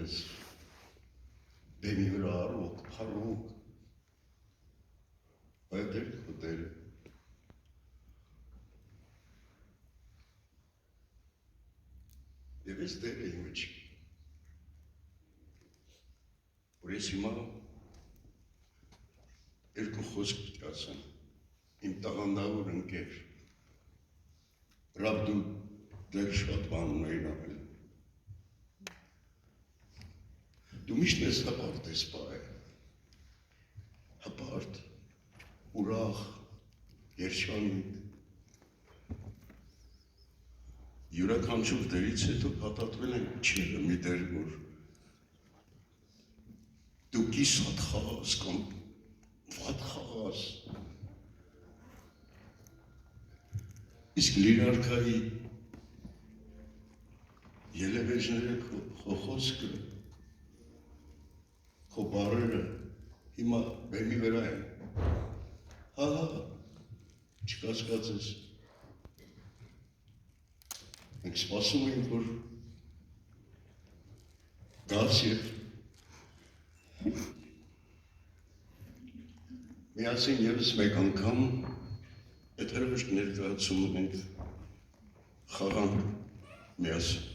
ես բեմի վրա առուկ, փառուկ, այդ էր խոտերը։ Եվ ես դեր էի մեջ, որ ես հիմա երկու խոսք պիտի ասեմ, իմ տաղանդավոր ընկեր, Ռավ դու դեր շատ բան ունեին անել, դու միշտ ես հպարտ ես պահել, հպարտ, ուրախ, երջանիկ, յուրաքանչյուր դերից հետո փաթաթվել են չերը մի դեր, որ դու կիսատ խաղաս կամ վատ խաղաս, իսկ լիրարքայի ելևեջները քո խոսքը, քո բառերը հիմա բեմի վրա են, հա, չկասկածես, մենք սպասում ենք, որ գաս և միասին ևս մեկ անգամ եթերվիշ ներկայացում ենք խաղան միասին։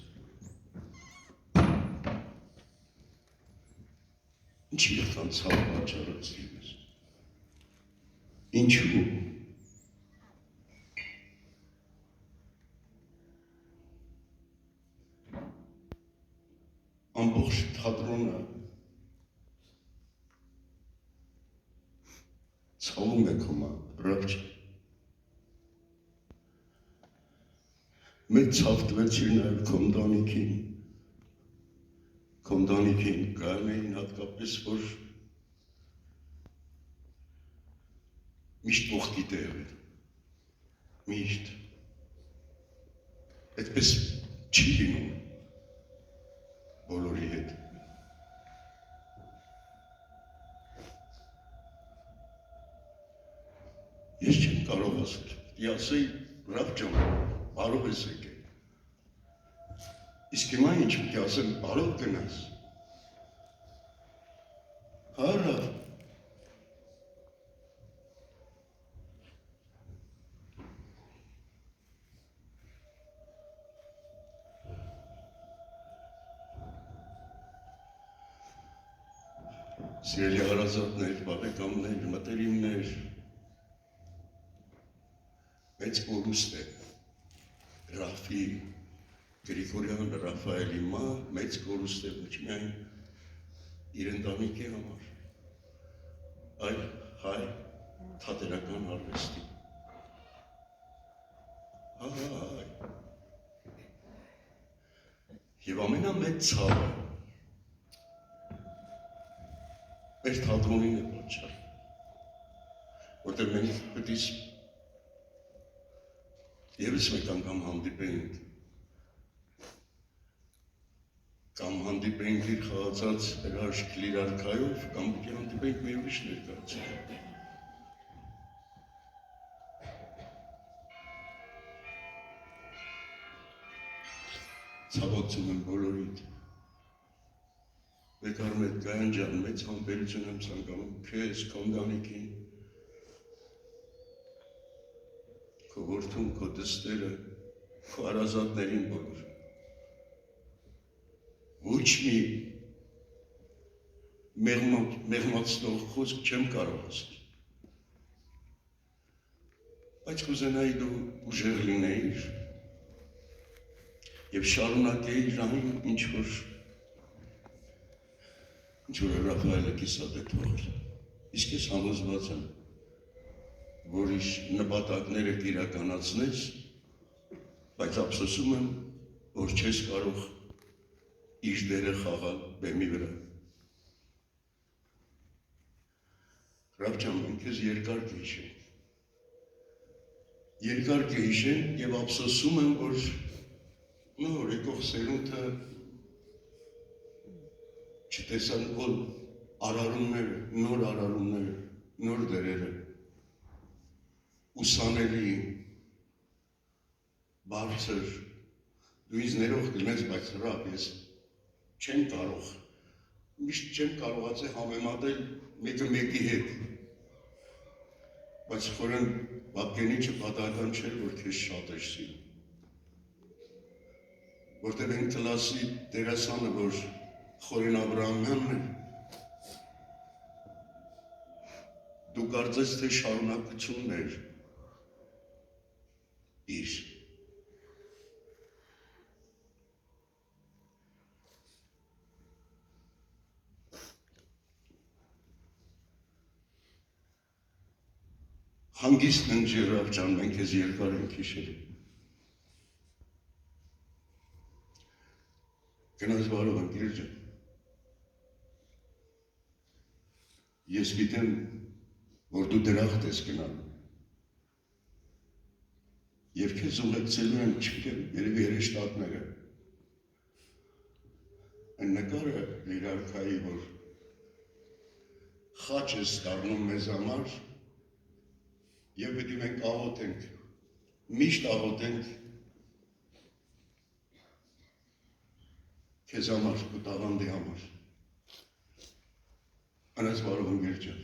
Ինչի եղան ցավ պատճառացրին ես։ Ինչու։ Ամբողջ թատրոնը ցավում է քո Ռավ ջան։ Մեծ ցավ տվեցիր նաև քո ընտանիքին գարնեին հատկապես, որ միշտ ողքի տեղ է, միշտ, այդպես չի լինում բոլորի հետ։ Ես չեմ կարող ասել, ասեի Ռավ ջան, բարով ես եկել, իսկ հիմա ինչ պիտի ասեմ, բարով գնաս, հա Ռավ, սիրելի հարազատներ, բարեկամներ, մտերիմներ, մեծ կորուստ է Ռաֆի Գրիգորյան Ռաֆայելի մեծ կորուստ է ոչ միայն իր ընտանիքի համար, այլ հայ թատերական արվեստի։ Հայ։ Եվ ամենամեծ ցավը մեր թատրոնին է պատճառ, որտեղ մենք պետք է ևս մեկ անգամ հանդիպենք, կամ հանդիպենք իր խաղացած հրաշք լիրարքայով, կամ պետք է հանդիպենք մի ուրիշ ներկայացում։ Ցավակցում եմ բոլորիդ։ Մեկ Գայան ջան, մեծ համբերություն եմ ցանկանում քեզ, քո ընտանիքին, քո որդուն, քո դստերը, քո հարազատներին բոլոր։ Ոչ մի մեղմացնող խոսք չեմ կարող ասել։ Բայց կուզենայի դու ուժեղ լինեիր և շարունակեիր այն, ինչ որ Ռաֆայելը կիսատ է թողել։ Իսկ ես համոզված եմ, որ իր նպատակները կիրականացնես, բայց ափսոսում եմ, որ չես կարող իր դերը խաղալ բեմի վրա։ Ռավ ջան, մենք քեզ երկար կհիշենք։ Երկար կհիշենք և ափսոսում եմ, որ նոր եկող սերունդը չտեսան քո արարումները, նոր դերերը, ուսանելի, բարձր, դու ինձ ներող կլինես, բայց Ռավ, ես չեմ կարող, միշտ չեմ կարողացել համեմատել մեկը մեկի հետ, բայց խորեն Բաբկենիչը պատահական չէր, որ քեզ շատ էր սիրում, որտեղ են կլասի դերասանը, որ Խորեն Աբրահամյանն է, դու կարծես թե շարունակությունն էր իր։ Հանգիստ ենք Ժիրավ ջան, մենք քեզ երկար ենք հիշել։ Գնաս բարով ընկեր ջան։ Ես գիտեմ, որ դու դրախտ ես գնալու։ Եվ քեզ ուղեկցելու են, չգիտեմ, երևի հրեշտակները։ Այն նկարը Լիրարքայի, որ խաչ ես դառնում մեզ համար, և պետք է մենք աղոթենք, միշտ աղոթենք քեզ համար, քո տաղանդի համար։ Անես բարով ընկեր ջան։